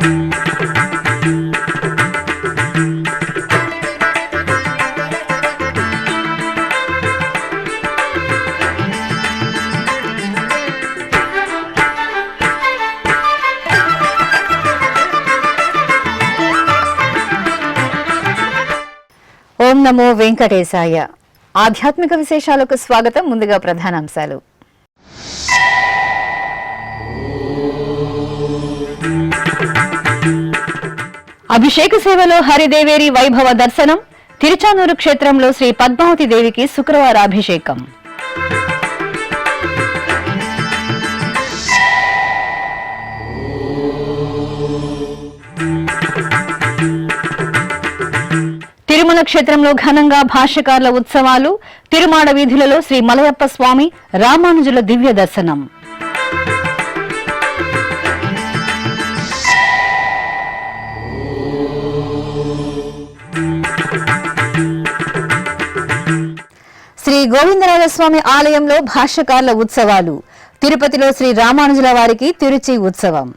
ఓం నమో వెంకటేశాయ. ఆధ్యాత్మిక విశేషాలకు స్వాగతం. ముందుగా ప్రధానాంశాలు. అభిషేక సేవలో హరిదేవేరి వైభవ దర్శనం. తిరుచానూరు క్షేత్రంలో శ్రీ పద్మావతి దేవికి శుక్రవార అభిషేకం. తిరుమల క్షేత్రంలో ఘనంగా భాష్యకారుల ఉత్సవాలు. తిరుమాడ వీధులలో శ్రీ మలయప్ప స్వామి రామానుజుల దివ్య దర్శనం. శ్రీ గోవిందరాజస్వామి ఆలయంలో భాష్యకారుల ఉత్సవాలు. తిరుపతిలో శ్రీ రామానుజుల వారికి తిరుచి ఉత్సవం.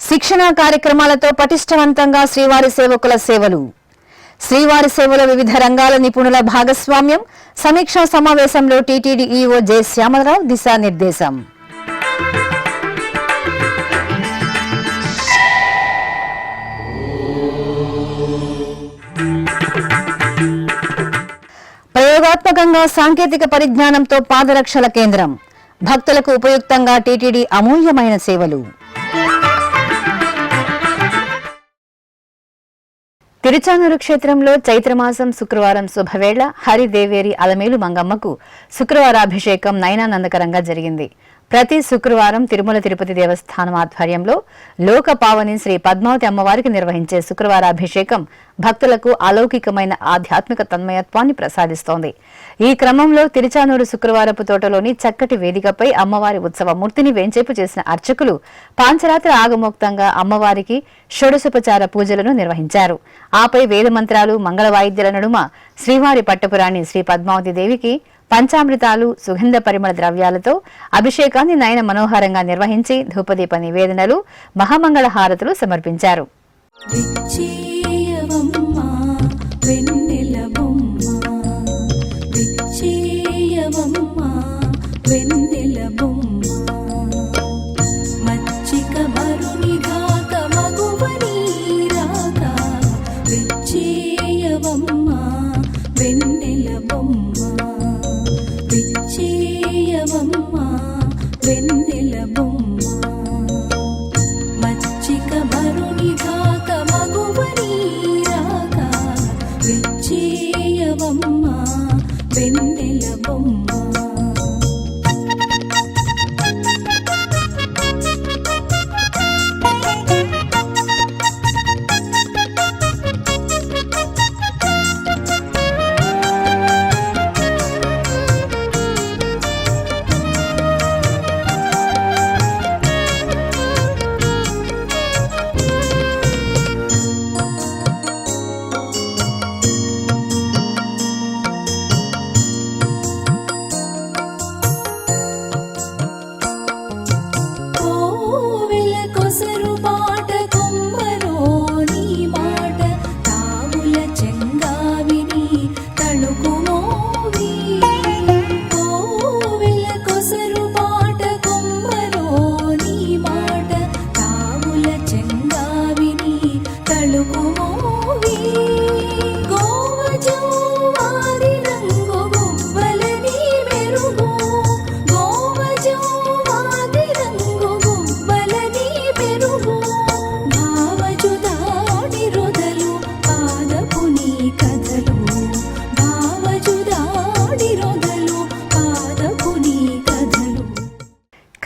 శిక్షణ కార్యక్రమాలతో పటిష్టవంతంగా శ్రీవారి సేవకుల సేవలు. శ్రీవారి సేవలో వివిధ రంగాల నిపుణుల భాగస్వామ్యం. సమీక్షా సమావేశంలో టీటీడీ ఈఓ జె శ్యామలరావు దిశానిర్దేశం. ప్రయోగాత్మకంగా సాంకేతిక పరిజ్ఞానంతో పాదరక్షల కేంద్రం. భక్తులకు ఉపయుక్తంగా టీటీడీ అమూల్యమైన సేవలు. తిరుచానూరు క్షేత్రంలో చైత్రమాసం శుక్రవారం శుభవేళ హరిదేవేరి అలమేలు మంగమ్మకు శుక్రవారాభిషేకం నయనానందకరంగా జరిగింది. ప్రతి శుక్రవారం తిరుమల తిరుపతి దేవస్థానం ఆధ్వర్యంలో లోక పావని శ్రీ పద్మావతి అమ్మవారికి నిర్వహించే శుక్రవారాభిషేకం భక్తులకు అలౌకికమైన ఆధ్యాత్మిక తన్మయత్వాన్ని ప్రసాదిస్తోంది. ఈ క్రమంలో తిరుచానూరు శుక్రవారపు తోటలోని చక్కటి వేదికపై అమ్మవారి ఉత్సవ మూర్తిని వేంచేపు చేసిన అర్చకులు పాంచరాత్ర ఆగమోక్తంగా అమ్మవారికి షోడశోపచార పూజలను నిర్వహించారు. ఆపై వేదమంత్రాలు మంగళ వాయిద్యాల నడుమ శ్రీవారి పట్టపురాణి శ్రీ పద్మావతి దేవికి పంచామృతాలు సుగంధ పరిమళ ద్రవ్యాలతో అభిషేకాన్ని నయన మనోహరంగా నిర్వహించి ధూపదీప నివేదనలు మహామంగళ హారతులు సమర్పించారు.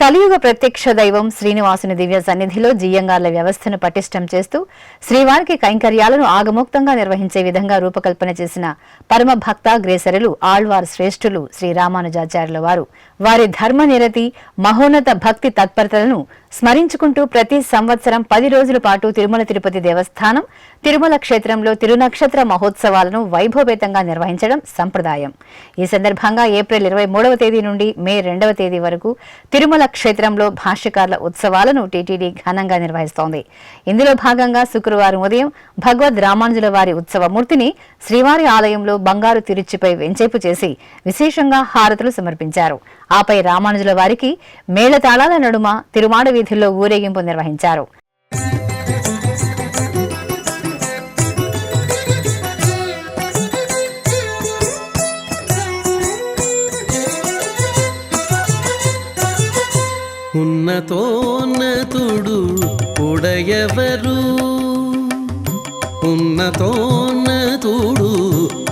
కలియుగ ప్రత్యక్ష దైవం శ్రీనివాసుని దివ్య సన్నిధిలో జియ్యంగార్ల వ్యవస్థను పటిష్టం చేస్తూ శ్రీవారికి కైంకర్యాలను ఆగమోక్తంగా నిర్వహించే విధంగా రూపకల్పన చేసిన పరమ భక్తాగ్రేసరులు ఆళ్వార్ శ్రేష్ఠులు శ్రీ రామానుజాచార్యుల వారు వారి ధర్మనిరతి మహోన్నత భక్తి తత్పరతలను స్మరించుకుంటూ ప్రతి సంవత్సరం 10 రోజుల పాటు తిరుమల తిరుపతి దేవస్థానం తిరుమల క్షేత్రంలో తిరునక్షత్ర మహోత్సవాలను వైభవపేతంగా నిర్వహించడం సంప్రదాయం. ఈ సందర్భంగా ఏప్రిల్ 23వ తేదీ నుండి మే 2వ తేదీ వరకు తిరుమల క్షేత్రంలో భాష్యకారుల ఉత్సవాలను టీటీడీ ఘనంగా నిర్వహిస్తోంది. ఇందులో భాగంగా శుక్రవారం ఉదయం భగవద్ రామానుజుల వారి ఉత్సవమూర్తిని శ్రీవారి ఆలయంలో బంగారు తిరుచిపై వెంచేపు చేసి విశేషంగా హారతులు సమర్పించారు. ఆపై రామానుజుల వారికి మేళతాళాల నడుమ తిరుమాడ వీధుల్లో ఊరేగింపు నిర్వహించారు. ఉన్నతోన్నతుడు ఉడయవరు, ఉన్నతోన్నతుడు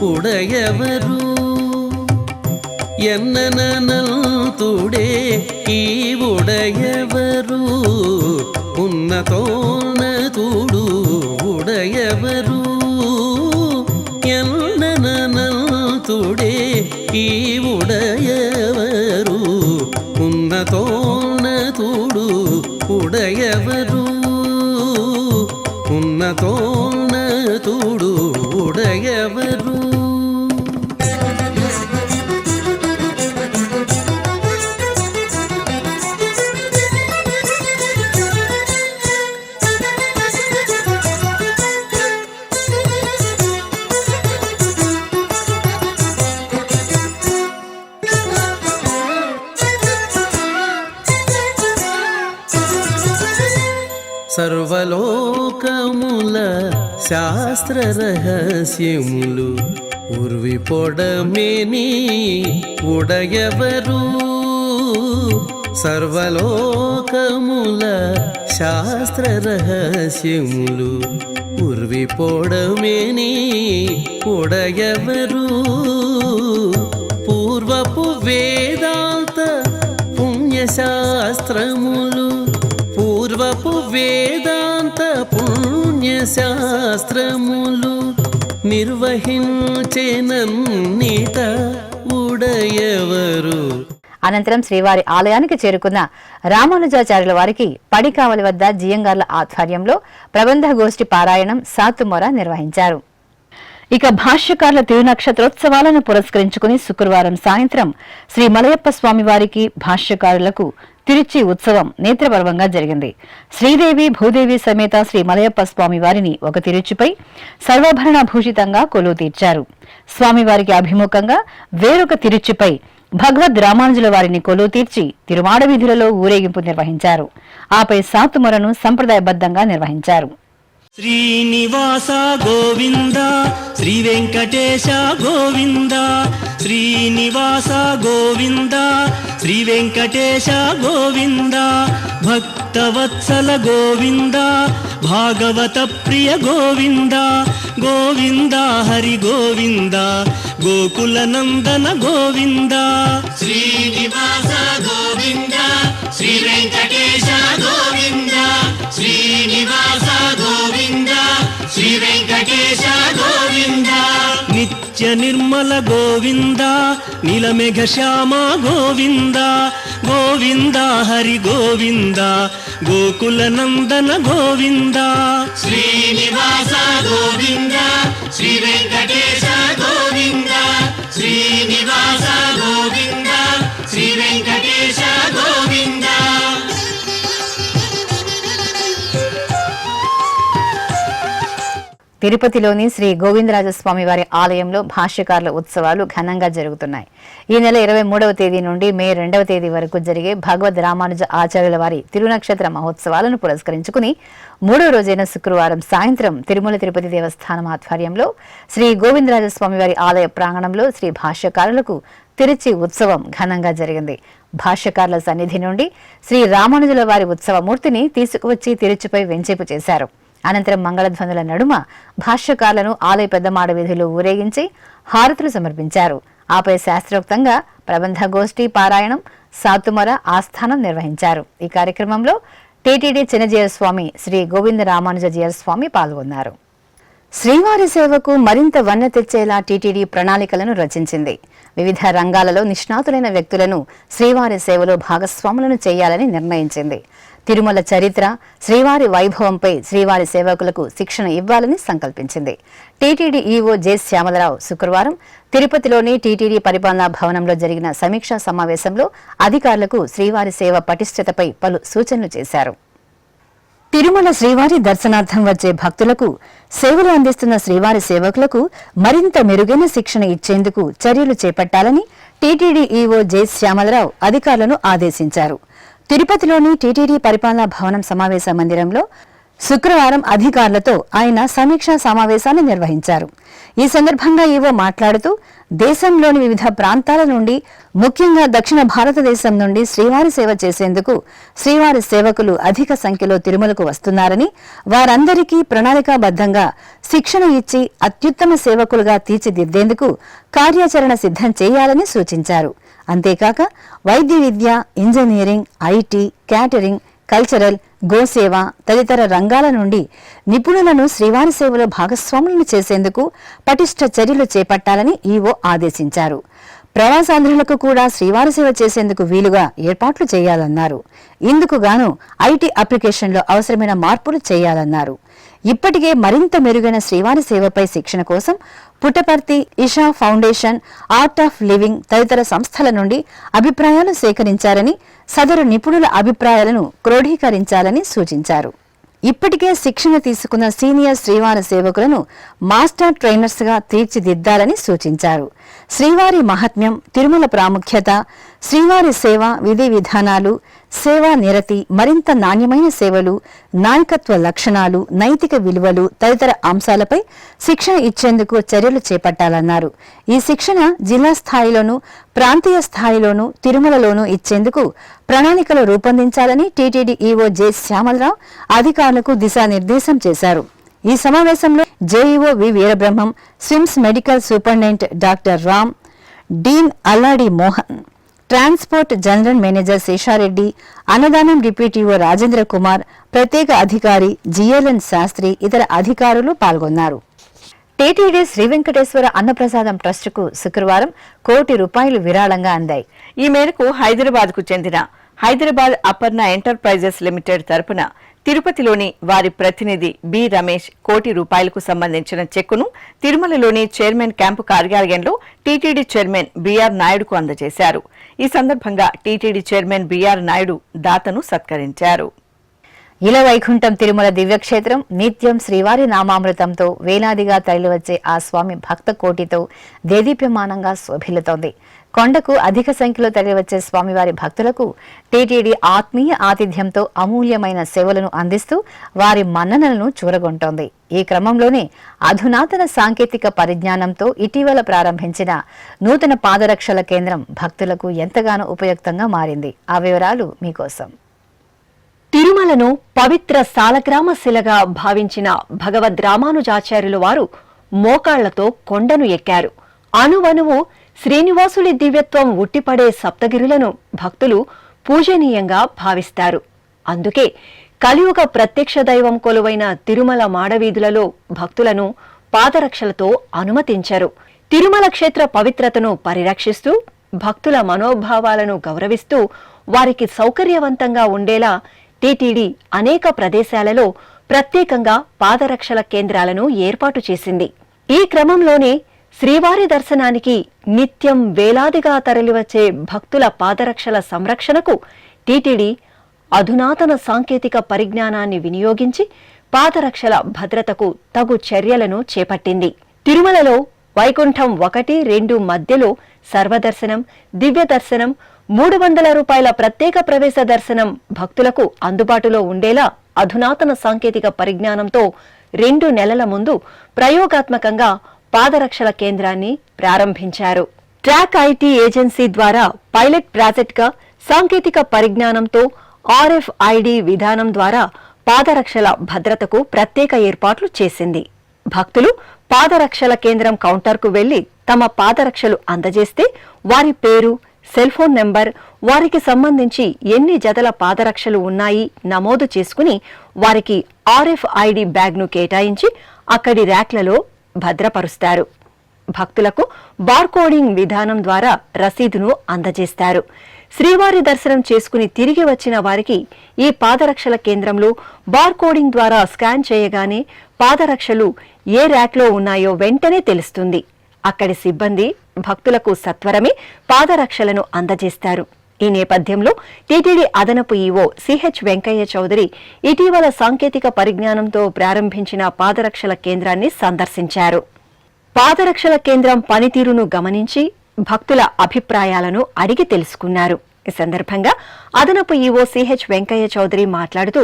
ఉడయవరు, ఎన్ననంతుడే ఈ ఉడయవరు, ఉన్నతోన్నతుడు ఉడయవరు, ఎన్ననంతుడే ఈ ఉడయవరు, ఉన్నతోన్నతుడు ఉడయవరు, ఉన్నతోన్నతుడు ఉడయవరు. సర్వలోకముల శాస్త్ర రహస్యములు ఉర్వి పొడమేని ఉడయవరు, సర్వలోకముల శాస్త్ర రహస్యములు ఉర్వి పొడమేని ఉడయవరు, పూర్వపు వేదాంత పుణ్యశాస్త్రములు, పూర్వపు వేదాంత పుణ్యశాస్త్రములు నిర్వహించెనన్నిట ఉడయవరు. అనంతరం శ్రీవారి ఆలయానికి చేరుకున్న రామానుజాచార్యుల వారికి పడికావలి వద్ద జియంగార్ల ఆధ్వర్యంలో ప్రబంధ గోష్ఠి పారాయణం సాతుమొర నిర్వహించారు. ఇక భాష్యకారుల తిరునక్షత్రోత్సవాలను పురస్కరించుకుని శుక్రవారం సాయంత్రం శ్రీ మలయప్ప స్వామి వారికి భాష్యకారులకు తిరుచి ఉత్సవం నేత్రపర్వంగా జరిగింది. శ్రీదేవి భూదేవి సమేత శ్రీ మలయప్ప స్వామి వారిని ఒక తిరుచిపై సర్వాభరణ భూషితంగా కొలువు తీర్చారు. స్వామివారికి అభిముఖంగా వేరొక తిరుచిపై భగవద్ రామానుజుల వారిని కొలువు తీర్చి తిరుమాడ వీధులలో ఊరేగింపు నిర్వహించారు. ఆపై సాతుమొరను సంప్రదాయబద్ధంగా నిర్వహించారు. శ్రీనివాస గోవింద శ్రీ వెంకటేశ గోవింద, శ్రీనివాస గోవింద శ్రీ వెంకటేశ గోవింద, భక్తవత్సల గోవింద భాగవత ప్రియ గోవింద, గోవింద హరి గోవింద గోకుల నందన గోవింద. శ్రీనివాస గోవింద శ్రీ వెంకటేశ గోవింద, శ్రీనివాస గోవింద శ్రీ వెంకటేశ గోవింద, నిత్య నిర్మల గోవింద నీలమేఘ శ్యామ గోవింద, గోవింద హరి గోవింద గోకుల నందన గోవింద. శ్రీనివాస గోవింద శ్రీ వెంకటేశ గోవింద, శ్రీనివాస గోవింద శ్రీ వెంకటేశ గోవింద. తిరుపతిలోని శ్రీ గోవిందరాజస్వామి వారి ఆలయంలో భాష్యకారుల ఉత్సవాలు ఘనంగా జరుగుతున్నాయి. ఈ నెల 23వ తేదీ నుండి మే 2వ తేదీ వరకు జరిగే భగవద్ రామానుజ ఆచార్యుల వారి తిరునక్షత్ర మహోత్సవాలను పురస్కరించుకుని 3వ రోజైన శుక్రవారం సాయంత్రం తిరుమల తిరుపతి దేవస్థానం ఆధ్వర్యంలో శ్రీ గోవిందరాజస్వామి వారి ఆలయ ప్రాంగణంలో శ్రీ భాష్యకారులకు తిరుచి ఉత్సవం ఘనంగా జరిగింది. భాష్యకారుల సన్నిధి నుండి శ్రీ రామానుజుల వారి ఉత్సవమూర్తిని తీసుకువచ్చి తిరుచిపై వెంచేపు చేశారు. అనంతరం మంగళధ్వనుల నడుమ భాష్యకారులను ఆలయ పెద్దమాడ వీధిలో ఊరేగించి హారతులు సమర్పించారు. ఆపై శాస్త్రోక్తంగా ప్రబంధ గోష్ఠి పారాయణం సాతుమొర ఆస్థానం నిర్వహించారు. ఈ కార్యక్రమంలో టీటీడీ చిన్నజీయర్ స్వామి శ్రీ గోవింద రామానుజ జీయర్ స్వామి పాల్గొన్నారు. శ్రీవారి సేవకు మరింత వన్నె తెచ్చేలా టీటీడీ ప్రణాళికలను రచించింది. వివిధ రంగాలలో నిష్ణాతులైన వ్యక్తులను శ్రీవారి సేవలో భాగస్వాములను చేయాలని నిర్ణయించింది. తిరుమల చరిత్ర, శ్రీవారి వైభవంపై శ్రీవారి సేవకులకు శిక్షణ ఇవ్వాలని సంకల్పించింది. టీటీడీ ఈవో జె శ్యామలరావు శుక్రవారం తిరుపతిలోని టీటీడీ పరిపాలనా భవనంలో జరిగిన సమీక్షా సమావేశంలో అధికారులకు శ్రీవారి సేవ పటిష్టతపై పలు సూచనలు చేశారు. తిరుమల శ్రీవారి దర్శనార్థం వచ్చే భక్తులకు సేవలు అందిస్తున్న శ్రీవారి సేవకులకు మరింత మెరుగైన శిక్షణ ఇచ్చేందుకు చర్యలు చేపట్టాలని టీటీడీ ఈవో జె శ్యామలరావు అధికారులను ఆదేశించారు. తిరుపతిలోని టీటీడీ పరిపాలనా భవనం సమావేశ మందిరంలో శుక్రవారం అధికారులతో ఆయన సమీక్షా సమావేశాన్ని నిర్వహించారు. ఈ సందర్భంగా ఈవో మాట్లాడుతూ దేశంలోని వివిధ ప్రాంతాల నుండి, ముఖ్యంగా దక్షిణ భారతదేశం నుండి శ్రీవారి సేవ చేసేందుకు శ్రీవారి సేవకులు అధిక సంఖ్యలో తిరుమలకు వస్తున్నారని, వారందరికీ ప్రణాళికాబద్ధంగా శిక్షణ ఇచ్చి అత్యుత్తమ సేవకులుగా తీర్చిదిద్దేందుకు కార్యాచరణ సిద్ధం చేయాలని సూచించారు. అంతేకాక వైద్య విద్య, ఇంజనీరింగ్, ఐటీ, క్యాటరింగ్, కల్చరల్, గోసేవ తదితర రంగాల నుండి నిపుణులను శ్రీవారి సేవలో భాగస్వాములను చేసేందుకు పటిష్ట చర్యలు చేపట్టాలని ఈవో ఆదేశించారు. ప్రవాసాంధ్రులకు కూడా శ్రీవారి సేవ చేసేందుకు వీలుగా ఏర్పాట్లు చేయాలన్నారు. ఇందుకు గాను ఐటీ అప్లికేషన్లో అవసరమైన మార్పులు చేయాలన్నారు. ఇప్పటికే మరింత మెరుగైన శ్రీవారి సేవపై శిక్షణ కోసం Puttaparthi, Isha foundation, art of living తదితర సంస్థల నుండి అభిప్రాయాలు సేకరించారని, సదరు నిపుణుల అభిప్రాయాలను క్రోడీకరించాలని సూచించారు. ఇప్పటికే శిక్షణ తీసుకున్న సీనియర్ శ్రీవారి సేవకులను మాస్టర్ ట్రైనర్స్ గా తీర్చిదిద్దాలని సూచించారు. శ్రీవారి మహాత్మ్యం, తిరుమల ప్రాముఖ్యత, శ్రీవారి సేవ విధి విధానాలు, సేవా నిరతి, మరింత నాణ్యమైన సేవలు, నాయకత్వ లక్షణాలు, నైతిక విలువలు తదితర అంశాలపై శిక్షణ ఇచ్చేందుకు చర్యలు చేపట్టాలన్నారు. ఈ శిక్షణ జిల్లా స్థాయిలోనూ, ప్రాంతీయ స్థాయిలోనూ, తిరుమలలోనూ ఇచ్చేందుకు ప్రణాళికలు రూపొందించాలని టీటీడీ ఈవో జె శ్యామలరావు అధికారులకు దిశానిర్దేశం చేశారు. ఈ సమావేశంలో JEO V Veerabrahmam, SVIMS medical superintendent doctor Ram, dean Alladi Mohan, transport general manager Seshareddy, అన్నదానం డిప్యూటీఓ రాజేంద్ర కుమార్, ప్రత్యేక అధికారి జిఎల్ఎన్ శాస్త్రి, ఇతర అధికారులు పాల్గొన్నారు. టీటీడీ శ్రీ వెంకటేశ్వర అన్నప్రసాదం ట్రస్టుకు శుక్రవారం ₹1 కోటి విరాళంగా అందాయి. ఈ మేరకు హైదరాబాద్కు చెందిన హైదరాబాద్ అపర్ణ ఎంటర్ప్రైజెస్ లిమిటెడ్ తరపున తిరుపతిలోని వారి ప్రతినిధి బి రమేష్ ₹1 కోటి సంబంధించిన చెక్కును తిరుమలలోని చైర్మన్ క్యాంపు కార్యాలయంలో టీటీడీ చైర్మన్ బిఆర్ నాయుడుకు అందజేశారు. ఈ సందర్భంగా టీటీడీ చైర్మన్ బిఆర్ నాయుడు దాతను సత్కరించారు. ఇలవైకుంఠం తిరుమల దివ్యక్షేత్రం నిత్యం శ్రీవారి నామామృతంతో వేలాదిగా తరలివచ్చే ఆ స్వామి భక్త కోటితో దేదీప్యమానంగా శోభిల్లుతోంది. కొండకు అధిక సంఖ్యలో తరలివచ్చే స్వామివారి భక్తులకు టీటీడీ ఆత్మీయ ఆతిథ్యంతో అమూల్యమైన సేవలను అందిస్తూ వారి మన్ననలను చూరగొంటోంది. ఈ క్రమంలోనే అధునాతన సాంకేతిక పరిజ్ఞానంతో ఇటీవల ప్రారంభించిన నూతన పాదరక్షల కేంద్రం భక్తులకు ఎంతగానో ఉపయుక్తంగా మారింది. ఆ వివరాలు మీకోసం. తిరుమలను పవిత్ర సాలగ్రామ శిలగా భావించిన భగవద్ రామానుజాచార్యుల వారు మోకాళ్లతో కొండను ఎక్కారు. అణువణువు శ్రీనివాసుడి దివ్యత్వం ఉట్టిపడే సప్తగిరులను భక్తులు పూజనీయంగా భావిస్తారు. అందుకే కలియుగ ప్రత్యక్ష దైవం కొలువైన తిరుమల మాడవీధులలో భక్తులను పాదరక్షలతో అనుమతించారు. తిరుమల క్షేత్ర పవిత్రతను పరిరక్షిస్తూ, భక్తుల మనోభావాలను గౌరవిస్తూ, వారికి సౌకర్యవంతంగా ఉండేలా టీటీడీ అనేక ప్రదేశాలలో ప్రత్యేకంగా పాదరక్షల కేంద్రాలను ఏర్పాటు చేసింది. ఈ క్రమంలోనే శ్రీవారి దర్శనానికి నిత్యం వేలాదిగా తరలివచ్చే భక్తుల పాదరక్షల సంరక్షణకు టీటీడీ అధునాతన సాంకేతిక పరిజ్ఞానాన్ని వినియోగించి పాదరక్షల భద్రతకు తగు చర్యలను చేపట్టింది. తిరుమలలో వైకుంఠం 1, 2 మధ్యలో సర్వదర్శనం, దివ్య దర్శనం, ₹300 ప్రత్యేక ప్రవేశ దర్శనం భక్తులకు అందుబాటులో ఉండేలా అధునాతన సాంకేతిక పరిజ్ఞానంతో 2 నెలల ముందు ప్రయోగాత్మకంగా పాదరక్షల కేంద్రాన్ని ప్రారంభించారు. ట్రాక్ ఐటీ ఏజెన్సీ ద్వారా పైలట్ ప్రాజెక్ట్గా సాంకేతిక పరిజ్ఞానంతో RFID విధానం ద్వారా పాదరక్షల భద్రతకు ప్రత్యేక ఏర్పాట్లు చేసింది. భక్తులు పాదరక్షల కేంద్రం కౌంటర్కు వెళ్లి తమ పాదరక్షలు అందజేస్తే వారి పేరు, సెల్ ఫోన్ నెంబర్, వారికి సంబంధించి ఎన్ని జతల పాదరక్షలు ఉన్నాయి నమోదు చేసుకుని వారికి RFID బ్యాగ్ను కేటాయించి అక్కడి ర్యాక్లలో భద్రపరుస్తారు. భక్తులకు బార్కోడింగ్ విధానం ద్వారా రసీదును అందజేస్తారు. శ్రీవారి దర్శనం చేసుకుని తిరిగి వచ్చిన వారికి ఈ పాదరక్షల కేంద్రంలో బార్కోడింగ్ ద్వారా స్కాన్ చేయగానే పాదరక్షలు ఏ ర్యాక్లో ఉన్నాయో వెంటనే తెలుస్తుంది. అక్కడి సిబ్బంది భక్తులకు సత్వరమే పాదరక్షలను అందజేస్తారు. ఈ నేపథ్యంలో టీటీడీ అదనపు ఈవో సిహెచ్ వెంకయ్య చౌదరి ఇటీవల సాంకేతిక పరిజ్ఞానంతో ప్రారంభించిన పాదరక్షల కేంద్రాన్ని సందర్శించారు. పాదరక్షల కేంద్రం పనితీరును గమనించి భక్తుల అభిప్రాయాలను అడిగి తెలుసుకున్నారు. ఈ సందర్భంగా అదనపు ఈవో సిహెచ్ వెంకయ్య చౌదరి మాట్లాడుతూ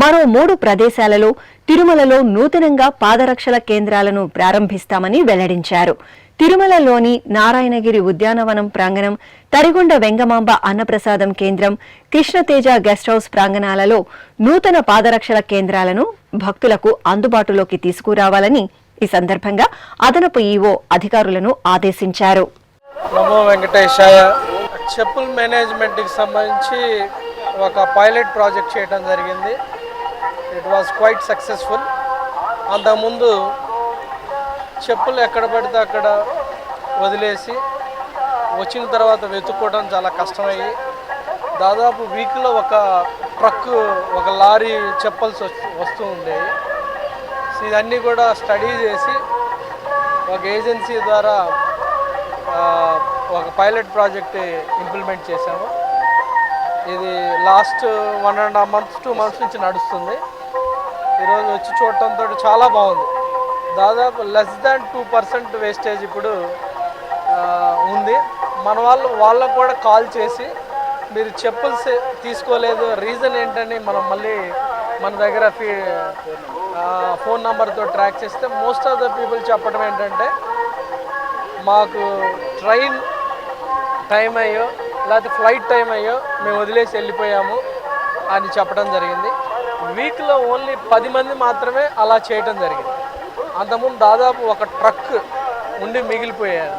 మరో 3 ప్రదేశాలలో తిరుమలలో నూతనంగా పాదరక్షల కేంద్రాలను ప్రారంభిస్తామని వెల్లడించారు. తిరుమలలోని నారాయణగిరి ఉద్యానవనం ప్రాంగణం, తరిగొండ వెంగమాంబ అన్నప్రసాదం కేంద్రం, కృష్ణతేజ గెస్ట్ హౌస్ ప్రాంగణాలలో నూతన పాదరక్షల కేంద్రాలను భక్తులకు అందుబాటులోకి తీసుకురావాలని ఈ సందర్భంగా అదనపు ఈవో అధికారులను ఆదేశించారు. నమో వెంకటేశాయ. చెప్పుల మేనేజ్మెంట్కి సంబంధించి ఒక పైలట్ ప్రాజెక్ట్ చేయడం జరిగింది. It was quite successful. అంతకుముందు చెప్పులు ఎక్కడ పడితే అక్కడ వదిలేసి వచ్చిన తర్వాత వెతుక్కోవడం చాలా కష్టమయ్యి దాదాపు వీక్లో ఒక ట్రక్, ఒక లారీ చెప్పల్స్ వస్తూ ఉండేవి. ఇదన్నీ కూడా స్టడీ చేసి ఒక ఏజెన్సీ ద్వారా ఒక పైలట్ ప్రాజెక్ట్ ఇంప్లిమెంట్ చేశాము. ఇది లాస్ట్ 1.5 months 2 months నుంచి నడుస్తుంది. ఈరోజు వచ్చి చూడటంతో చాలా బాగుంది. దాదాపు <2% వేస్టేజ్ ఇప్పుడు ఉంది. మన వాళ్ళకు కూడా కాల్ చేసి మీరు చెప్పుల్స్ తీసుకోలేదు, రీజన్ ఏంటని మనం మళ్ళీ మన దగ్గర ఫోన్ నెంబర్తో ట్రాక్ చేస్తే మోస్ట్ ఆఫ్ ద పీపుల్ చెప్పడం ఏంటంటే మాకు ట్రైన్ టైం అయ్యో లేకపోతే ఫ్లైట్ టైం అయ్యో మేము వదిలేసి వెళ్ళిపోయాము అని చెప్పడం జరిగింది. వీక్లో ఓన్లీ 10 మంది మాత్రమే అలా చేయడం జరిగింది. అంతకుముందు దాదాపు ఒక ట్రక్ ఉండి మిగిలిపోయారు.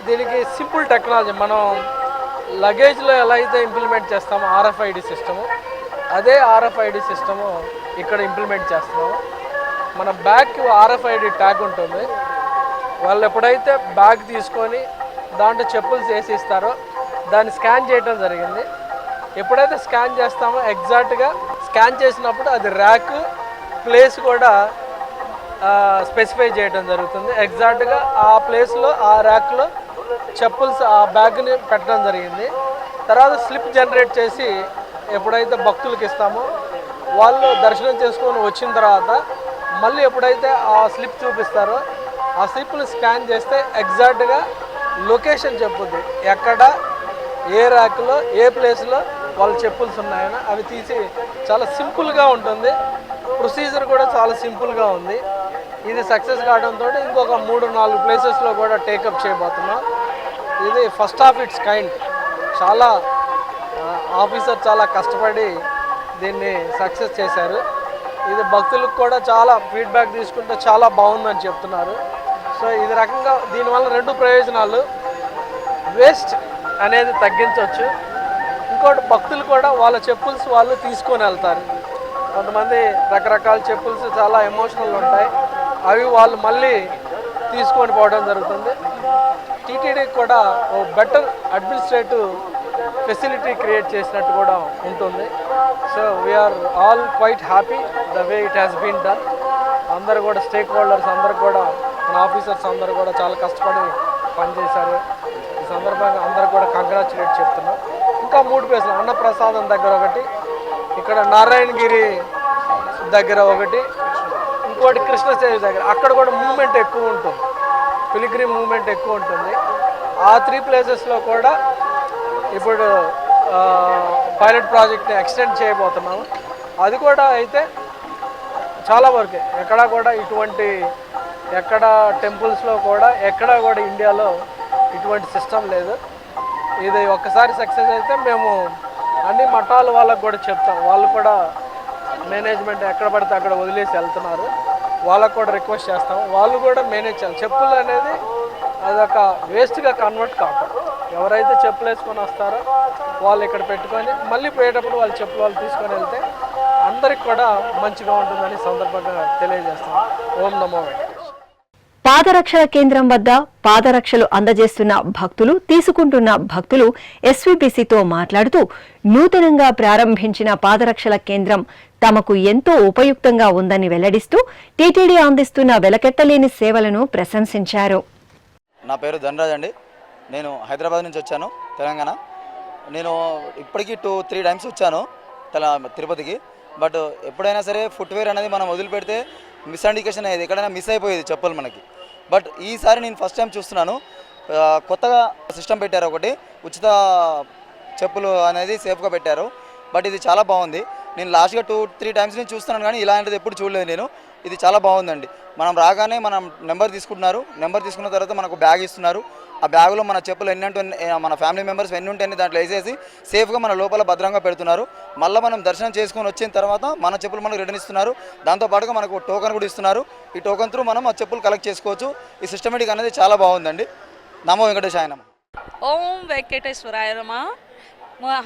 దీనికి సింపుల్ టెక్నాలజీ, మనం లగేజ్లో ఎలా అయితే ఇంప్లిమెంట్ చేస్తామో RFID సిస్టము, అదే RFID సిస్టము ఇక్కడ ఇంప్లిమెంట్ చేస్తున్నాము. మన బ్యాగ్కి RFID ట్యాగ్ ఉంటుంది. వాళ్ళు ఎప్పుడైతే బ్యాగ్ తీసుకొని దాంట్లో చెప్పులు వేసి ఇస్తారో దాన్ని స్కాన్ చేయడం జరిగింది. ఎప్పుడైతే స్కాన్ చేస్తామో ఎగ్జాక్ట్గా స్కాన్ చేసినప్పుడు అది ర్యాక్ ప్లేస్ కూడా స్పెసిఫై చేయడం జరుగుతుంది. ఎగ్జాక్ట్గా ఆ ప్లేస్లో ఆ ర్యాక్లో చెప్పుల్స్ ఆ బ్యాగ్ని పెట్టడం జరిగింది. తర్వాత స్లిప్ జనరేట్ చేసి ఎప్పుడైతే భక్తులకు ఇస్తామో వాళ్ళు దర్శనం చేసుకొని వచ్చిన తర్వాత మళ్ళీ ఎప్పుడైతే ఆ స్లిప్ చూపిస్తారో ఆ స్లిప్ని స్కాన్ చేస్తే ఎగ్జాక్ట్గా లొకేషన్ చెప్పుద్ది, ఎక్కడ ఏ ర్యాక్లో ఏ ప్లేస్లో వాళ్ళ చెప్పుల్స్ ఉన్నాయని. అవి తీసి చాలా సింపుల్గా ఉంటుంది. ప్రొసీజర్ కూడా చాలా సింపుల్గా ఉంది. ఇది సక్సెస్ కావడంతో ఇంకొక 3-4 ప్లేసెస్లో కూడా టేకప్ చేయబోతున్నాం. ఇది ఫస్ట్ ఆఫ్ ఇట్స్ కైండ్. చాలా ఆఫీసర్ చాలా కష్టపడి దీన్ని సక్సెస్ చేశారు. ఇది భక్తులకు కూడా చాలా ఫీడ్బ్యాక్ తీసుకుంటే చాలా బాగుందని చెప్తున్నారు. సో ఇది రకంగా దీనివల్ల 2 ప్రయోజనాలు, వేస్ట్ అనేది తగ్గించవచ్చు. ఇంకోటి భక్తులు కూడా వాళ్ళ చెప్పుల్స్ వాళ్ళు తీసుకొని వెళ్తారు. కొంతమంది రకరకాల చెప్పుల్స్ చాలా ఎమోషనల్ ఉంటాయి, అవి వాళ్ళు మళ్ళీ తీసుకొని పోవడం జరుగుతుంది. టీటీడీకి కూడా ఓ బెటర్ అడ్మినిస్ట్రేటివ్ ఫెసిలిటీ క్రియేట్ చేసినట్టు కూడా ఉంటుంది. So we're all quite happy the way it has been done. అందరూ కూడా స్టేక్ హోల్డర్స్ అందరూ కూడా మన ఆఫీసర్స్ అందరూ కూడా చాలా కష్టపడి పనిచేశారు. ఈ సందర్భంగా అందరూ కూడా కంగ్రాచులేట్ చెప్తున్నాం. ఇంకా 3 ప్లేసులు, అన్నప్రసాదం దగ్గర ఒకటి, ఇక్కడ నారాయణగిరి దగ్గర ఒకటి, ఇంకోటి కృష్ణతేజ దగ్గర. అక్కడ కూడా మూవ్మెంట్ ఎక్కువ ఉంటుంది, పిలిగ్రిమ్ మూవ్మెంట్ ఎక్కువ ఉంటుంది. ఆ 3 ప్లేసెస్లో కూడా ఇప్పుడు పైలట్ ప్రాజెక్ట్ని ఎక్స్టెండ్ చేయబోతున్నాము. అది కూడా అయితే చాలా వరకే ఎక్కడా కూడా ఎక్కడ టెంపుల్స్లో కూడా ఎక్కడా కూడా ఇండియాలో ఇటువంటి సిస్టమ్ లేదు. ఇది ఒక్కసారి సక్సెస్ అయితే మేము అన్ని మఠాల వాళ్ళకు కూడా చెప్తాం. వాళ్ళు కూడా మేనేజ్మెంట్ ఎక్కడ పడితే అక్కడ వదిలేసి వెళ్తున్నారు, వాళ్ళకు కూడా రిక్వెస్ట్ చేస్తాం, వాళ్ళు కూడా మేనేజ్ చేయాలి. చెప్పులు అనేది అదొక వేస్ట్గా కన్వర్ట్ కాకుండా ఎవరైతే చెప్పులు వేసుకొని వస్తారో వాళ్ళు ఇక్కడ పెట్టుకొని మళ్ళీ పోయేటప్పుడు వాళ్ళ చెప్పులు వాళ్ళు తీసుకొని వెళ్తే అందరికి కూడా మంచిగా ఉంటుందని సందర్భంగా తెలియజేస్తాను. ఓం నమో వెంకటేశ్వర. పాదరక్షల కేంద్రం వద్ద పాదరక్షలు అందజేస్తున్న భక్తులు తీసుకుంటున్న భక్తులు ఎస్వీబీసీతో మాట్లాడుతూ నూతనంగా ప్రారంభించిన పాదరక్షల కేంద్రం తమకు ఎంతో ఉపయుక్తంగా ఉందని వెల్లడిస్తూ టీటీడీ అందిస్తున్న వెలకెట్టలేని సేవలను ప్రశంసించారు. నా పేరు ధనరాజ్ అండి. నేను హైదరాబాద్ నుంచి వచ్చాను, తెలంగాణ. నేను ఇప్పటికీ 2-3 టైమ్స్ వచ్చాను తిరుపతికి. బట్ ఎప్పుడైనా సరే ఫుట్వేర్ అనేది మనం వదిలిపెడితే మిస్అండికేషన్ అయ్యేది, ఎక్కడైనా మిస్ అయిపోయేది చెప్పులు మనకి. బట్ ఈసారి నేను ఫస్ట్ టైం చూస్తున్నాను, కొత్తగా సిస్టమ్ పెట్టారు, ఒకటి ఉచిత చెప్పులు అనేది సేఫ్గా పెట్టారు. బట్ ఇది చాలా బాగుంది. నేను లాస్ట్గా 2-3 టైమ్స్ నుంచి చూస్తున్నాను కానీ ఇలాంటిది ఎప్పుడు చూడలేదు నేను. ఇది చాలా బాగుందండి. మనం రాగానే మనం నెంబర్ తీసుకుంటున్నారు, నెంబర్ తీసుకున్న తర్వాత మనకు బ్యాగ్ ఇస్తున్నారు. ఆ బ్యాగులో మన చెప్పులు ఎన్ని ఉంటే మన ఫ్యామిలీ మెంబర్స్ ఎన్ని ఉంటాయని దాంట్లో వేసేసి సేఫ్గా మన లోపల భద్రంగా పెడుతున్నారు. మళ్ళీ మనం దర్శనం చేసుకొని వచ్చిన తర్వాత మన చెప్పులు మనకు రిటర్న్ ఇస్తున్నారు. దాంతోపాటుగా మనకు టోకన్ కూడా ఇస్తున్నారు. ఈ టోకన్ త్రూ మనం ఆ చెప్పులు కలెక్ట్ చేసుకోవచ్చు. ఈ సిస్టమేటిక్ అనేది చాలా బాగుందండి. నమో వెంకటేశాయ నమః. ओम वेंकटेश्वराय नमः।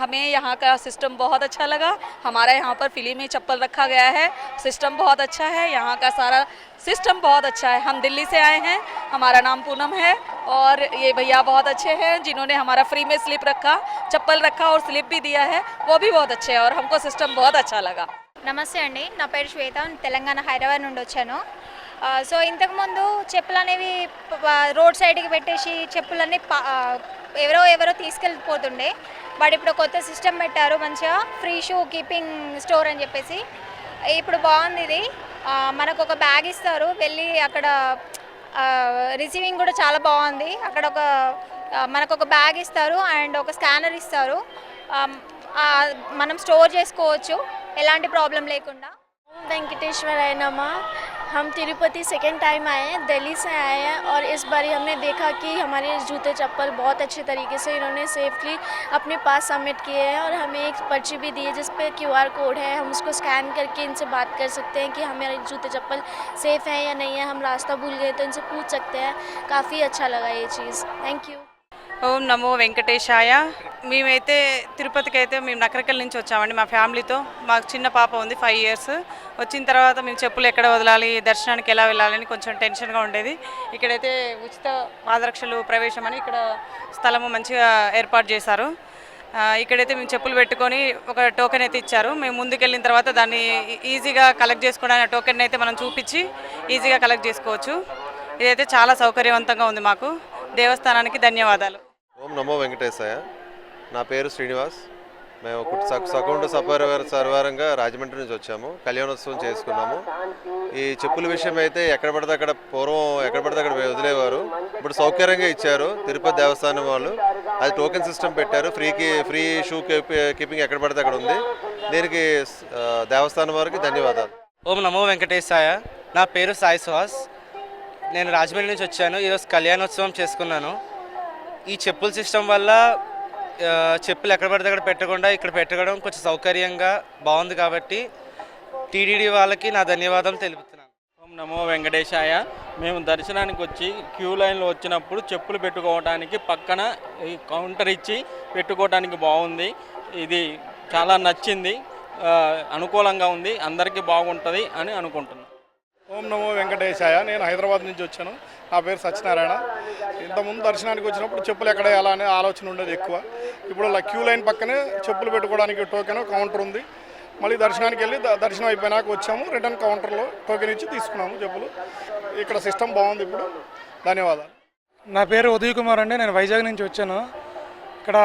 हमें यहाँ का सिस्टम बहुत अच्छा लगा। हमारा यहाँ पर फ्री में चप्पल रखा गया है। सिस्टम बहुत अच्छा है, यहाँ का सारा सिस्टम बहुत अच्छा है। हम दिल्ली से आए हैं, हमारा नाम पूनम है और ये भैया बहुत अच्छे हैं जिन्होंने हमारा फ्री में स्लिप रखा, चप्पल रखा और स्लिप भी दिया है, वो भी बहुत अच्छे हैं और हमको सिस्टम बहुत अच्छा लगा। నమస్తే అండి, నా పేరు శ్వేత, తెలంగాణ హైదరాబాద్ నుండి వచ్చాను. సో ఇంతకుముందు చెప్పులు అనేవి రోడ్ సైడ్కి పెట్టేసి చెప్పులన్నీ ఎవరో తీసుకెళ్ళిపోతుండే. బట్ ఇప్పుడు కొత్త సిస్టమ్ పెట్టారు, మంచిగా ఫ్రీ షూ కీపింగ్ స్టోర్ అని చెప్పేసి. ఇప్పుడు బాగుంది ఇది. మనకు ఒక బ్యాగ్ ఇస్తారు, వెళ్ళి అక్కడ రిసీవింగ్ కూడా చాలా బాగుంది. అక్కడ మనకు ఒక బ్యాగ్ ఇస్తారు అండ్ ఒక స్కానర్ ఇస్తారు. మనం స్టోర్ చేసుకోవచ్చు ఎలాంటి ప్రాబ్లం లేకుండా. वेंकटेश्वराय नमः। हम तिरुपति सेकेंड टाइम आए हैं, दिल्ली से आए हैं और इस बार हमने देखा कि हमारे जूते चप्पल बहुत अच्छे तरीके से इन्होंने सेफली अपने पास सबमिट किए हैं और हमें एक पर्ची भी दी है जिस पे QR कोड है। हम उसको स्कैन करके इनसे बात कर सकते हैं कि हमारे जूते चप्पल सेफ़ हैं या नहीं है। हम रास्ता भूल गए तो इनसे पूछ सकते हैं। काफ़ी अच्छा लगा ये चीज़। Thank you. ఓం నమో వెంకటేశాయ. మేమైతే తిరుపతికి అయితే మేము నకరకల్ నుంచి వచ్చామండి మా ఫ్యామిలీతో. మాకు చిన్న పాప ఉంది, 5 years. వచ్చిన తర్వాత మేము చెప్పులు ఎక్కడ వదలాలి, దర్శనానికి ఎలా వెళ్ళాలని కొంచెం టెన్షన్గా ఉండేది. ఇక్కడైతే ఉచిత పాదరక్షలు ప్రవేశం అని ఇక్కడ స్థలము మంచిగా ఏర్పాటు చేశారు. ఇక్కడైతే మేము చెప్పులు పెట్టుకొని ఒక టోకెన్ అయితే ఇచ్చారు. మేము ముందుకెళ్ళిన తర్వాత దాన్ని ఈజీగా కలెక్ట్ చేసుకోవడానికి టోకెన్ అయితే మనం చూపించి ఈజీగా కలెక్ట్ చేసుకోవచ్చు. ఇదైతే చాలా సౌకర్యవంతంగా ఉంది మాకు. దేవస్థానానికి ధన్యవాదాలు. ఓం నమో వెంకటేశాయ. నా పేరు శ్రీనివాస్. మేము సకుండ సర్వారంగా రాజమండ్రి నుంచి వచ్చాము. కళ్యాణోత్సవం చేసుకున్నాము. ఈ చెప్పుల విషయం అయితే ఎక్కడ పడితే అక్కడ పూర్వం ఎక్కడ పడితే అక్కడ వదిలేవారు. ఇప్పుడు సౌకర్యంగా ఇచ్చారు తిరుపతి దేవస్థానం వాళ్ళు. అది టోకెన్ సిస్టమ్ పెట్టారు. ఫ్రీ షూ కీపింగ్ ఎక్కడ పడితే అక్కడ ఉంది. దీనికి దేవస్థానం వారికి ధన్యవాదాలు. ఓం నమో వెంకటేశాయ. నా పేరు సాయి సుహాస్. నేను రాజమండ్రి నుంచి వచ్చాను. ఈరోజు కళ్యాణోత్సవం చేసుకున్నాను. ఈ చెప్పుల సిస్టమ్ వల్ల చెప్పులు ఎక్కడ పడితే అక్కడ పెట్టకుండా ఇక్కడ పెట్టడం కొంచెం సౌకర్యంగా బాగుంది కాబట్టి టీటీడీ వాళ్ళకి నా ధన్యవాదాలు తెలుపుతున్నాను. ఓం నమో వెంకటేశాయ. మేము దర్శనానికి వచ్చి క్యూ లైన్లో వచ్చినప్పుడు చెప్పులు పెట్టుకోవడానికి పక్కన కౌంటర్ ఇచ్చి పెట్టుకోవడానికి బాగుంది. ఇది చాలా నచ్చింది, అనుకూలంగా ఉంది, అందరికీ బాగుంటుంది అని అనుకుంటున్నాను. ఓం నమో వెంకటేశాయ. నేను హైదరాబాద్ నుంచి వచ్చాను. నా పేరు సత్యనారాయణ. ఇంతకుముందు దర్శనానికి వచ్చినప్పుడు చెప్పులు ఎక్కడ వేయాలా అనే ఆలోచన ఉండేది ఎక్కువ. ఇప్పుడు క్యూ లైన్ పక్కనే చెప్పులు పెట్టుకోవడానికి టోకెన్ కౌంటర్ ఉంది. మళ్ళీ దర్శనానికి వెళ్ళి దర్శనం అయిపోయినాక వచ్చాము. రిటర్న్ కౌంటర్లో టోకెన్ ఇచ్చి తీసుకున్నాము చెప్పులు. ఇక్కడ సిస్టమ్ బాగుంది ఇప్పుడు. ధన్యవాదాలు. నా పేరు ఉదయ్ కుమార్ అండి. నేను వైజాగ్ నుంచి వచ్చాను. ఇక్కడ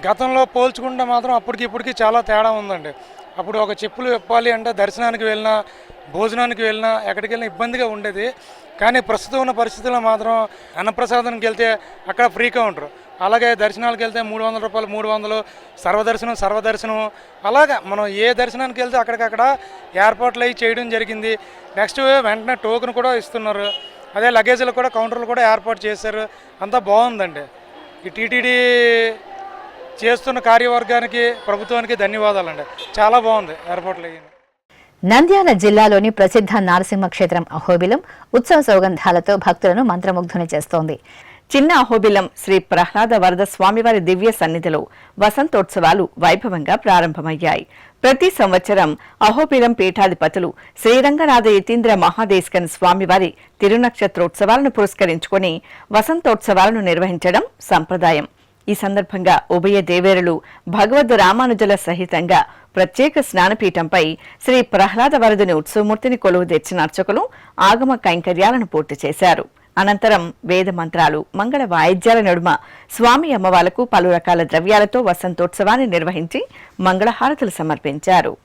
గతంలో పోల్చుకుంటే మాత్రం అప్పటికి ఇప్పటికీ చాలా తేడా ఉందండి. అప్పుడు ఒక చెప్పులు ఇప్పాలి అంటే దర్శనానికి వెళ్ళినా భోజనానికి వెళ్ళినా ఎక్కడికి వెళ్ళినా ఇబ్బందిగా ఉండేది. కానీ ప్రస్తుతం ఉన్న పరిస్థితుల్లో మాత్రం అన్నప్రసాదానికి వెళ్తే అక్కడ ఫ్రీ కౌంటర్, అలాగే దర్శనాలకు వెళ్తే 300 రూపాయలు 300, సర్వదర్శనం అలాగా మనం ఏ దర్శనానికి వెళ్తే అక్కడికక్కడ ఏర్పాట్లు అవి చేయడం జరిగింది. నెక్స్ట్ వెంటనే టోకెన్ కూడా ఇస్తున్నారు. అదే లగేజీలు కూడా కౌంటర్లు కూడా ఏర్పాటు చేశారు. అంతా బాగుందండి. ఈ టీటీడీ చేస్తున్న కార్యవర్గానికి ప్రభుత్వానికి ధన్యవాదాలండి. చాలా బాగుంది ఏర్పాట్లు అయ్యింది. నంద్యాల జిల్లాలోని ప్రసిద్ధ నారసింహ క్షేత్రం అహోబిలం ఉత్సవ సౌగంధాలతో భక్తులను మంత్రముగ్ధుని చేస్తోంది. చిన్న అహోబిలం శ్రీ ప్రహ్లాద వరద స్వామివారి దివ్య సన్నిధిలో వసంతోత్సవాలు వైభవంగా ప్రారంభమయ్యాయి. ప్రతి సంవత్సరం అహోబిలం పీఠాధిపతులు శ్రీరంగనాథ యతీంద్ర మహాదేశకన్ స్వామివారి తిరునక్షత్రోత్సవాలను పురస్కరించుకుని వసంతోత్సవాలను నిర్వహించడం సంప్రదాయం. ఈ సందర్భంగా ఉభయ దేవేరులు భగవద్ రామానుజుల సహితంగా ప్రత్యేక స్నానపీఠంపై శ్రీ ప్రహ్లాద వరదుని ఉత్సవమూర్తిని కొలువు తెచ్చిన అర్చకులు ఆగమ కైంకర్యాలను పూర్తి చేశారు. అనంతరం వేద మంత్రాలు, మంగళ వాయిద్యాల నడుమ స్వామి అమ్మవార్లకు పలు రకాల ద్రవ్యాలతో వసంతోత్సవాన్ని నిర్వహించి మంగళహారతులు సమర్పించారు.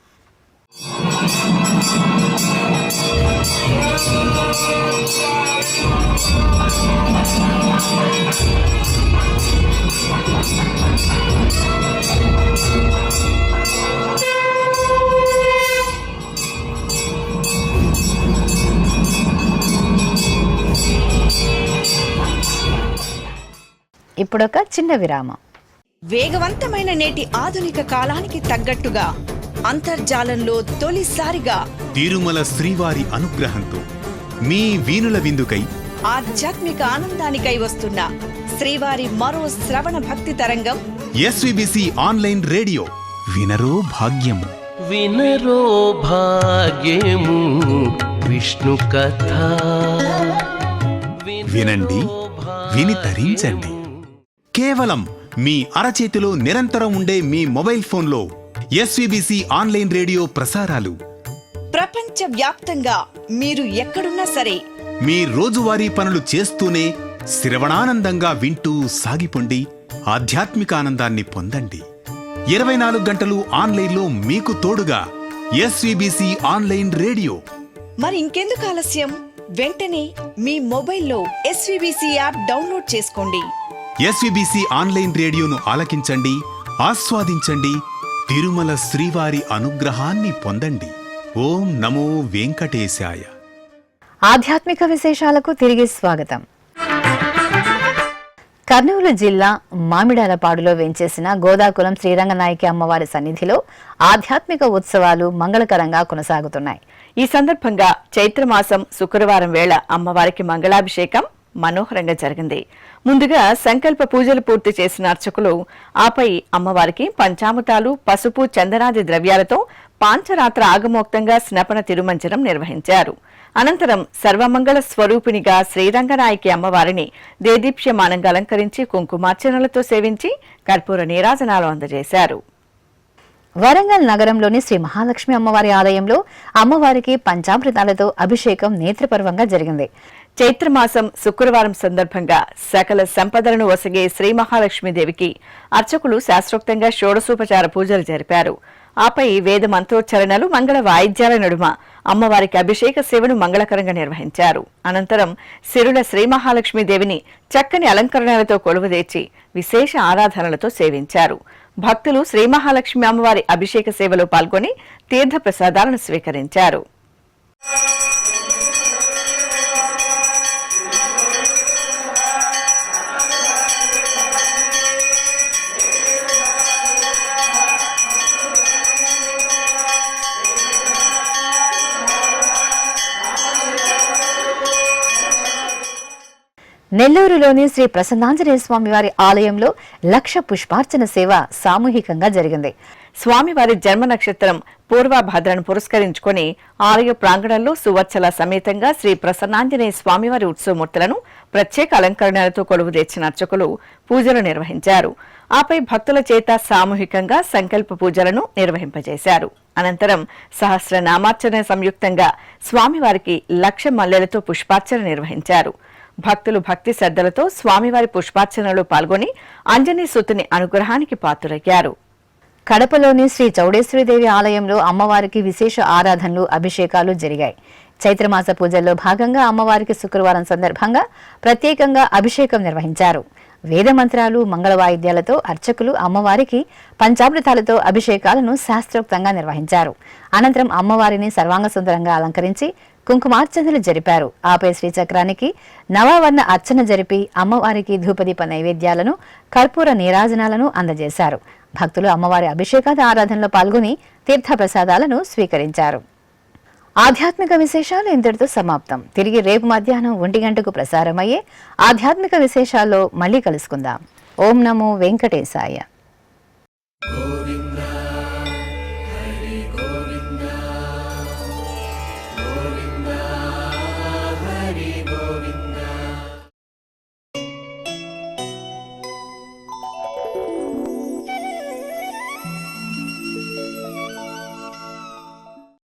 ఇప్పుడొక చిన్న విరామం. వేగవంతమైన నేటి ఆధునిక కాలానికి తగ్గట్టుగా అంతర్జాలంలో తొలిసారిగా తిరుమల శ్రీవారి అనుగ్రహంతో మీ వీణుల విందుకై ఆధ్యాత్మిక ఆనందానికై వస్తున్న శ్రీవారి మరో శ్రవణ భక్తి తరంగం ఎస్విబిసి ఆన్లైన్ రేడియో. వినరో భాగ్యము, వినరో భాగ్యము విష్ణు కథ. వినండి, విని తరించండి. కేవలం మీ అరచేతిలో నిరంతరం ఉండే మీ మొబైల్ ఫోన్లో ఎస్విబిసి ఆన్లైన్ రేడియో ప్రసారాలు ప్రపంచ వ్యాప్తంగా మీరు ఎక్కడున్నా సరే మీ రోజువారీ పనులు చేస్తూనే శ్రవణానందంగా వింటూ సాగిపోండి, ఆధ్యాత్మిక ఆనందాన్ని పొందండి. 24 గంటలు ఆన్లైన్లో మీకు తోడుగా ఎస్విబిసి ఆన్లైన్ రేడియో. మరి ఇంకెందుకు ఆలస్యం? వెంటనే మీ మొబైల్లో ఎస్విబిసి యాప్ డౌన్లోడ్ చేసుకోండి. ఎస్విబిసి ఆన్లైన్ రేడియోను ఆలకించండి, ఆస్వాదించండి, తిరుమల శ్రీవారి అనుగ్రహాన్ని పొందండి. ఓం నమో వెంకటేశాయ. ఆధ్యాత్మిక విశేషాలకు తిరిగి స్వాగతం. కర్నూలు జిల్లా మామిడాలపాడులో వెంచేసిన గోదాకులం శ్రీరంగనాయకి అమ్మవారి సన్నిధిలో ఆధ్యాత్మిక ఉత్సవాలు మంగళకరంగా కొనసాగుతున్నాయి. ఈ సందర్భంగా చైత్రమాసం శుక్రవారం వేళ అమ్మవారికి మంగళాభిషేకం మనోహరంగా జరిగింది. ముందుగా సంకల్ప పూజలు పూర్తి చేసిన అర్చకులు ఆపై అమ్మవారికి పంచామృతాలు, పసుపు, చందనాది ద్రవ్యాలతో పాంచరాత్ర ఆగమోక్తంగా స్నపన తిరుమంజనం నిర్వహించారు. అనంతరం సర్వమంగళ స్వరూపిణిగా శ్రీరంగనాయకి అమ్మవారిని దేదీప్యమానంగా అలంకరించి కుంకుమార్చనలతో సేవించి కర్పూర నీరాజనాలు అందజేశారు. వరంగల్ నగరంలోని శ్రీ మహాలక్ష్మి అమ్మవారి ఆలయంలో అమ్మవారికి పంచామృతాలతో అభిషేకం నేత్రపర్వంగా జరిగింది. చైత్రమాసం శుక్రవారం సందర్భంగా సకల సంపదలను వసగే శ్రీ మహాలక్ష్మీదేవికి అర్చకులు శాస్త్రోక్తంగా షోడశోపచార పూజలు జరిపారు. ఆపై వేద మంత్రోచ్చరణలు, మంగళ వాయిద్యాల నడుమ అమ్మవారికి అభిషేక సేవను మంగళకరంగా నిర్వహించారు. అనంతరం సిరుల శ్రీ మహాలక్ష్మీదేవిని చక్కని అలంకరణలతో కొలువుదీర్చి విశేష ఆరాధనలతో సేవించారు. భక్తులు శ్రీ మహాలక్ష్మి అమ్మవారి అభిషేక సేవలో పాల్గొని తీర్థ ప్రసాదాలను స్వీకరించారు. నెల్లూరులోని శ్రీ ప్రసన్నాంజనేయ స్వామివారి ఆలయంలో 1,00,000 పుష్పార్చన సేవ సామూహికంగా జరిగింది. స్వామివారి జన్మ నక్షత్రం పూర్వభాద్రను పురస్కరించుకుని ఆలయ ప్రాంగణంలో సువత్సల సమేతంగా శ్రీ ప్రసన్నాంజనేయ స్వామివారి ఉత్సవమూర్తులను ప్రత్యేక అలంకరణలతో కొలువు తెచ్చిన అర్చకులు పూజలు నిర్వహించారు. ఆపై భక్తుల చేత సామూహికంగా సంకల్ప పూజలను నిర్వహింపజేశారు. అనంతరం సహస్రనామార్చన సంయుక్తంగా స్వామివారికి 1,00,000 మల్లెలతో పుష్పార్చన నిర్వహించారు. భక్తులు భక్తి శ్రద్ధలతో స్వామివారి పుష్పార్చనలో పాల్గొని అంజనీసుతుని అనుగ్రహానికి పాత్రులయ్యారు. కడపలోని శ్రీ చౌడేశ్వరీదేవి ఆలయంలో అమ్మవారికి విశేష ఆరాధనలు, అభిషేకాలు జరిగాయి. చైత్రమాస పూజల్లో భాగంగా అమ్మవారికి శుక్రవారం సందర్భంగా ప్రత్యేకంగా అభిషేకం నిర్వహించారు. వేద మంత్రాలు, మంగళ వాయిద్యాలతో అర్చకులు అమ్మవారికి పంచామృతాలతో అభిషేకాలను శాస్త్రోక్తంగా నిర్వహించారు. అనంతరం అమ్మవారిని సర్వాంగ సుందరంగా అలంకరించి కుంకుమార్చనలు జరిపారు. ఆపై శ్రీచక్రానికి నవావర్ణ అర్చన జరిపి అమ్మవారికి ధూపదీప నైవేద్యాలను, కర్పూర నీరాజనాలను అందజేశారు. భక్తులు అమ్మవారి అభిషేకాది ఆరాధనలో పాల్గొని తీర్థ ప్రసాదాలను స్వీకరించారు. ఆధ్యాత్మిక విశేషాలు ఇంతటితో సమాప్తం. తిరిగి రేపు మధ్యాహ్నం 1 గంటకు ప్రసారమయ్యే ఆధ్యాత్మిక విశేషాల్లో మళ్ళీ కలుసుకుందాం. ఓం నమో వెంకటేశాయ.